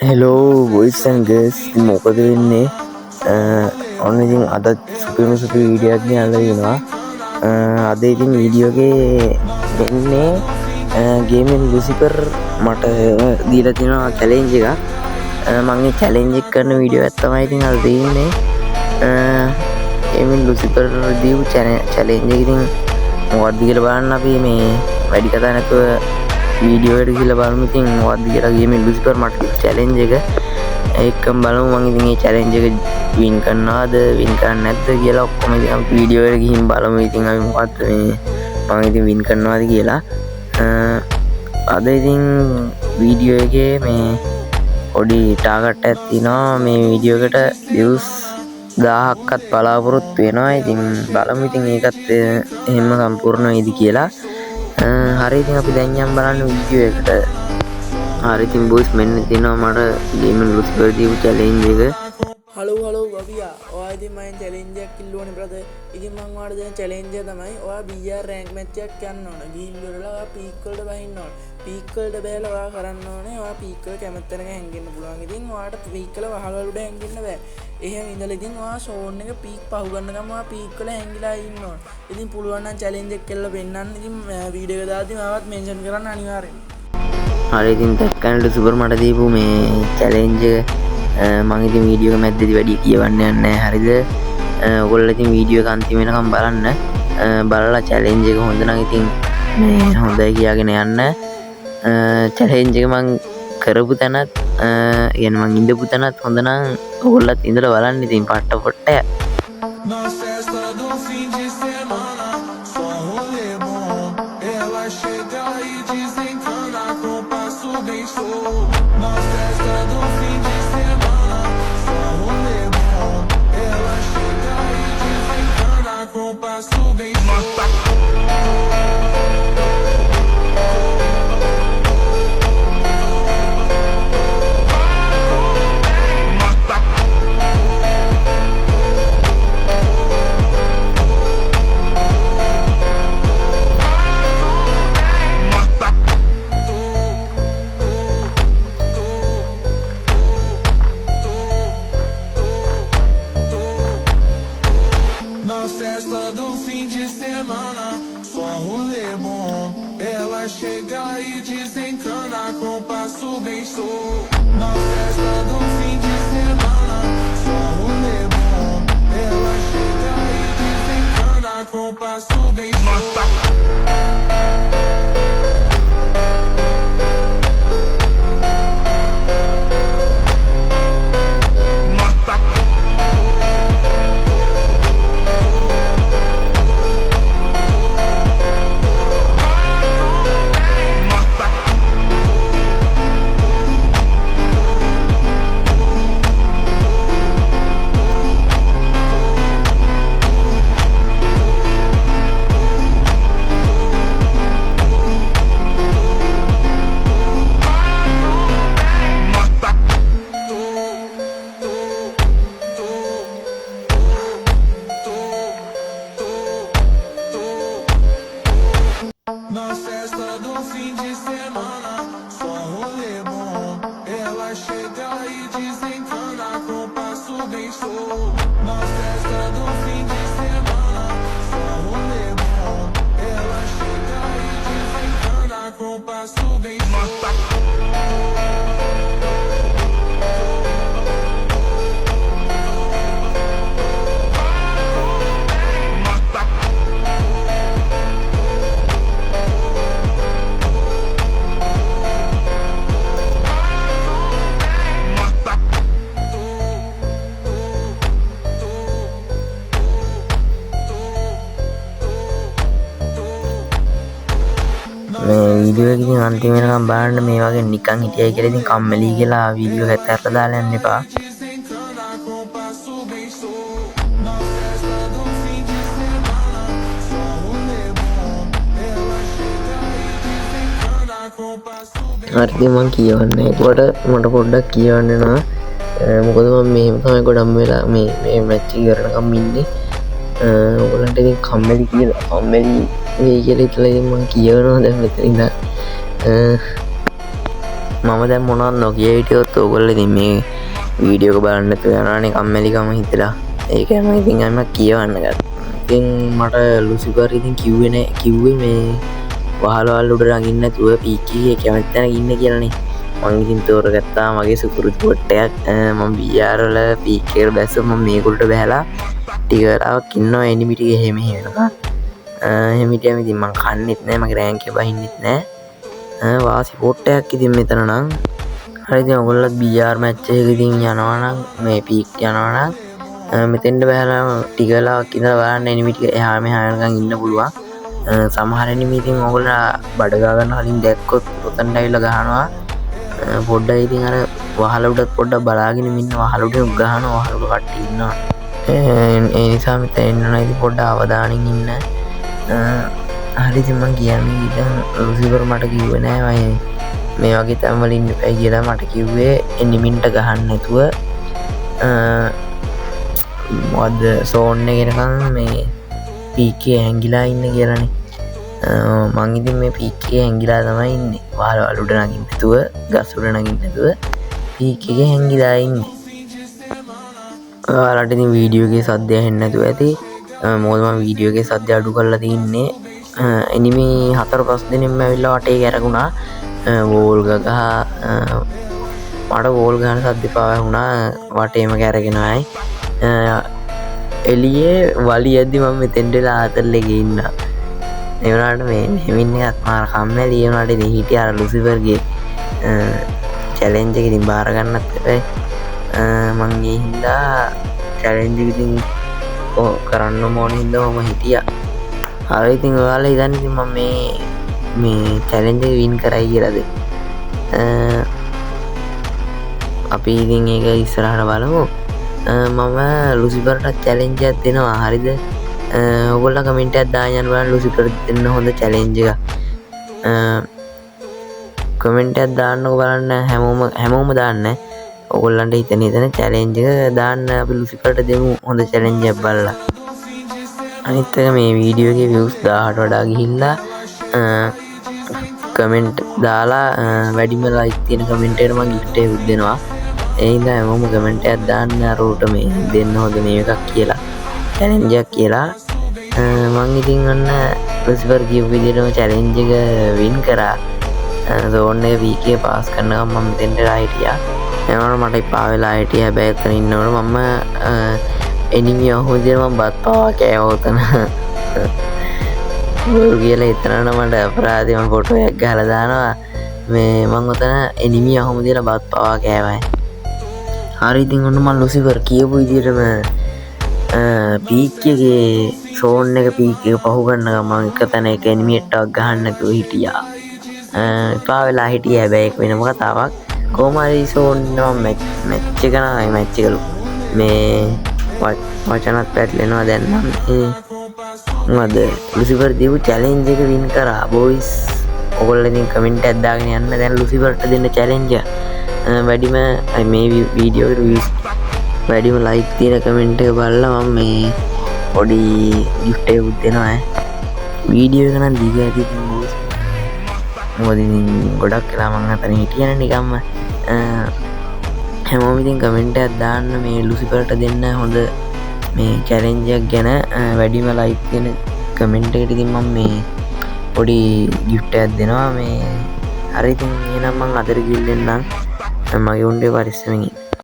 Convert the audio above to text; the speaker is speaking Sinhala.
හෙලෝ බොයිස් ඇන්ඩ් ගර්ල්ස් මොකද වෙන්නේ ඔන්න ඉතින් අද සුපිරිම සුපිරි වීඩියෝ එකක් ගෙනල්ලා තියෙනවා අද ඉතින් වීඩියෝ එකේ වෙන්නේ ගේමින් ලුසිෆර් මට දීලා තියෙනවා චැලෙන්ජ් එකක් මම මේ චැලෙන්ජ් එක කරන වීඩියෝ එකක් තමයි ඉතින් අද දෙන්නේ ගේමින් ලුසිෆර් දීපු චැලෙන්ජ් එක ඉතින් මොකක්ද කියලා බලන්න අපි මේ වැඩි කතා නැතුව වීඩියෝ එකට ගිහලා බලමු ඉතින් මොකක්ද කියලා ගේමින් ලුසිෆර් මට චැලෙන්ජ් එක ඒකම බලමු මම ඉතින් මේ චැලෙන්ජ් එක වින් කරනවද වින් කරන්නේ නැද්ද කියලා ඔක්කොම ඉතින් අපි වීඩියෝ එකට ගිහින් බලමු ඉතින් අපි මොකක්ද මේ මම ඉතින් වින් කරනවද කියලා අද ඉතින් වීඩියෝ එකේ මේ පොඩි ටාගට් එකක් තියෙනවා මේ වීඩියෝ එකට views 1000ක්වත් බලාපොරොත්තු වෙනවා ඉතින් බලමු ඉතින් ඒකත් එහෙම සම්පූර්ණ වෙයිද කියලා හරි ඉතින් අපි දැන් යම් බලන්න වීඩියෝ එකට හරි ඉතින් බොයිස් මෙන්න තියෙනවා මට ගේමින් ලුසිෆර් දීපු චැලෙන්ජ් එක හලෝ බබියා ඔයා ඉතින් මම චැලෙන්ජ් එකක් ඉල්ලුවනේ බ්‍රදර් ඉතින් මම ඔයාලට දෙන චැලෙන්ජ් එක තමයි ඔයා BR රෑන්ක් මැච් එකක් යන්න ඕන ගිහින් ඉවරලා ඔයා පීක් වලට බහින්න ඕන පීක් වලට බැලලා ඔයා කරන්න ඕනේ ඔයා පීක් වල කැමති තැනක හැංගෙන්න පුළුවන් ඉතින් ඔයාට පීක් වල වහල් වල උඩ හැංගෙන්න බෑ එහෙම ඉඳලා ඉතින් ඔයා ෂෝන් එක පීක් පහු ගන්න ගම ඔයා පීක් වල හැංගිලා ඉන්න ඕන ඉතින් පුළුවන් නම් චැලෙන්ජ් එක කියලා පෙන්නන්න ඉතින් වීඩියෝ එක දාද්දි මාවත් මෙන්ෂන් කරන්න අනිවාර්යෙන් හරි ඉතින් දැක්කනට ලුසිෆර් මට දීපු මේ චැලෙන්ජ් එක මම ඉතින් වීඩියෝ එක මැද්දේදී වැඩි කියවන්න යන්නේ නැහැ හරිද ඔයගොල්ලෝ ඉතින් වීඩියෝ එක අන්තිම වෙනකම් බලන්න බලලා චැලෙන්ජ් එක හොඳ නම් ඉතින් මේ හොඳයි කියාගෙන යන්න චැලෙන්ජ් එක මම කරපු තැනත් يعني මම ඉඳපු තැනත් හොඳ නම් ඔයගොල්ලොත් ඉඳලා බලන්න ඉතින් පට්ට පොට්ට Na festa do fim de semana, só rolê bom. Ela chega e desencana com passo bem show. Na festa do fim de semana, só rolê bom. Ela chega e desencana com passo bem show. Na festa do fim de semana, só rolê bom. Ela chega e desencana com passo bem show. Na festa do fim de semana, só rolê bom. Ela chega e desencana com passo bem show. Na festa do fim de semana, só rolê bom. Ela chega e desencana com passo bem show. Na festa do fim de semana, só rolê bom. Ela chega e desencana com passo bem show. මේ වීඩියෝ එක ඉතින් අන්තිම වෙනකම් බලන්න මේ වගේ නිකන් හිටියයි කියලා ඉතින් කම්මැලි කියලා වීඩියෝ එකත් අරලා දාලා යන්න එපා. Desencana com passo bem show. Na festa do fim de semana, só rolê bom. Ela chega e desencana com passo bem show. හරි ඉතින් මම කියවන්නේ. ඒකට මට පොඩ්ඩක් කියවන්න වෙනවා. මොකද මම මෙහෙම තමයි ගොඩක් වෙලා මේ මැච් එක කරනකම් ඉන්නේ. ඔයගොල්ලන්ට ඉතින් කම්මැලි වෙයි කියලා ඉතලා ඉතින් මම කියවනවා දැන් මෙතන ඉඳන් මම දැන් මොනවද නොකිය හිටියොත් ඕගොල්ලෝ ඉතින් මේ වීඩියෝ එක බලන්න නැතුව යනවානේ කම්මැලිකම හිතලා. ඒකයි මම ඉතින් අන්න කියවන්න ගත්තා. ඉතින් මට ලුසිෆර් ඉතින් කිව්වේ මේ වහලවල් උඩ නගින්න නැතුව පීකේ කැමති තැනක ඉන්න කියලානේ. මං ඉතින් තෝරගත්තා මගේ සුපුරුදු පොට්ටයක්. මම BR වල පීකේ බැස්ස මම මේගොල්ලට බහැලා ටික වෙලාවක් ඉන්නවා එනිමි ටික එහෙම වෙනවා. එහෙම හිටියම ඉතින් මං කන්නෙත් නෑ මගේ රෑන්ක් එක බහින්නෙත් නෑ. වාසි පොට්ටයක් ඉතින් මෙතන නම් හරි. ඉතින් ඔයගොල්ලොත් BR මැච් එකක ඉතින් යනවා නම් මේ පීක් යනවා නම් මෙතෙන්ට බහැලා ටික වෙලාවක් ඉඳලා බලන්න එනිමි ටික එහා මෙහා යනකම් ඉන්න පුළුවන්. සමහර එනිමි ඉතින් ඔයගොල්ලෝ බඩ ගා ගන්න කලින් දැක්කොත් උතන්ට ඇවිල්ලා ගහනවා. පොඩ්ඩක් ඉතින් අර වහල උඩත් පොඩ්ඩක් බලාගෙන ඉන්න වහල උඩ ගහනවා වහල උඩ කට්ටිය ඉන්නවා. ඒ නිසා මෙතන ඉන්නවා ඉතින් පොඩ්ඩක් අවධානයෙන් ඉන්න. හරි ඉතින් මම කියන්නේ ඉතින් ලුසිෆර් මට කිව්වේ නෑ මේ වගේ තැන්වල ඉන්න එපා කියලා. මට කිව්වේ එනිමින්ට ගහන්න නැතුව මොකද සෝන් එකේනකන් මේ පීකේ හැංගිලා ඉන්න කියලානේ. මං ඉතින් මේ පීකේ හැංගිලා තමයි ඉන්නේ. වහල් උඩ නගින්න නැතුව ගස් උඩ නගින්න නැතුව පීකේ හැංගිලා ඉන්නේ. ඔයාලට ඉතින් වීඩියෝ එකේ සද්දය ඇහෙන්නේ නැතුව ඇති. මොකද මම වීඩියෝ එකේ සද්දය අඩු කරලා තින්නේ. එනිමි 4-5 දිනෙම ඇවිල්ලා වටේ කැරකුණා. වෝල් ගහ මට වෝල් ගහන සද්ද පාවා වුණා වටේම කැරගෙන ආයි. එළියේ වලිය ඇද්දි මම මෙතෙන්ට ආතල් එකේ ඉන්නා. ඒ වුණාට මේ හෙමින්නේ අත්මාර කම්මැලි ඒ වුණාට ඉතින් හිටියා අර ලුසිෆර්ගේ චැලෙන්ජ් එක ඉතින් බාර ගන්නත් බැහැ. මං ඒ හින්දා චැලෙන්ජ් එක ඉතින් කරන්න ඕනේ හින්දා මම හිටියා. හරි ඉතින් ඔයාලා ඉතින් මම මේ චැලෙන්ජ් එක වින් කරයි කියලාද? අපි ඉතින් ඒක ඉස්සරහට බලමු. මම ලුසිෆර්ට චැලෙන්ජ් එකක් දෙනවා. හරිද? ඔයගොල්ලෝ කමෙන්ට් එකක් දාන්න යන්න බලන්න ලුසිෆර්ට දෙන්න හොඳ චැලෙන්ජ් එකක්. කමෙන්ට් එකක් දාන්නකෝ බලන්න හැමෝම දාන්න. ඔයගොල්ලන්ට හිතන චැලෙන්ජ් එක දාන්න අපි ලුසිෆර්ට දෙමු හොඳ චැලෙන්ජ් එකක් බලලා. අනිත් එක මේ වීඩියෝ එකේ views 1000ට වඩා ගිහිල්ලා කමෙන්ට් දාලා වැඩිම ලයික් තියෙන කමෙන්ට් එකට මම gift එකක් දෙනවා. ඒ හින්දා හැමෝම කමෙන්ට් එකක් දාන්න අරෝට මේ දෙන්න හොඳ මේ එකක් කියලා චැලෙන්ජ් එකක් කියලා. මං ඉතින් අන්න ලුසිෆර් කියපු විදිහටම චැලෙන්ජ් එක වින් කරා. සෝන් එක වීකේ පාස් කරනකම් මම මෙතෙන්ටලා හිටියා. එනකොට මට එපා වෙලා හිටියා. හැබැයි එතන ඉන්නකොට මම එනිමි අහුවදින මම බත් පාවා කෑවා උතන. බොරු කියලා හිතනවනම් මට අපරාධේ මම ෆොටෝ එකක් ගහලා දානවා. මේ මං උතන එනිමි අහුවදින බත් පාවා කෑවා. හරි ඉතින් ඔන්න මම ලුසිෆර් කියපු විදිහටම පීක් එකේ සෝන් එක පීක් එක පහු ගන්න ගමන් එක තැන එක එනිමි එකක් ගහන්න නැතුව හිටියා. එපා වෙලා හිටියා. හැබැයි ඒක වෙනම කතාවක්. කොහොම හරි සෝන් නම් මැච් එක නයි මැච් එකලු මේ වචනත් පැටලෙනවා දැන් නම් මොකද ලුසිෆර් දීපු චැලෙන්ජ් එක වින් කරා බොයිස්. ඔයගොල්ලෝ ඉතින් කමෙන්ට් එකක් දාගෙන යන්න දැන් ලුසිෆර්ට දෙන්න චැලෙන්ජ් එක. වැඩිම මේ වීඩියෝ එකට views වැඩිම ලයික් තියෙන කමෙන්ට් එක බලලා මම මේ පොඩි gift එකක් දෙනවා. වීඩියෝ එක නම් දිග ඇති ඉතින් බොයිස්. මොකද ඉතින් ගොඩක් වෙලා මං අතන හිටියනේ නිකම්ම. හැමෝම ඉතින් කමෙන්ට් එකක් දාන්න මේ ලුසිෆර්ට දෙන්න හොඳ මේ චැලෙන්ජ් එකක් ගැන වැඩිම ලයික් තියෙන කමෙන්ට් එකට ඉතින් මම මේ පොඩි gift එකක් දෙනවා. මේ හරි ඉතින් එහෙනම් මං අතර ගිහින් දෙන්නම්. මගේ උන්ගේ පරිස්සමෙන්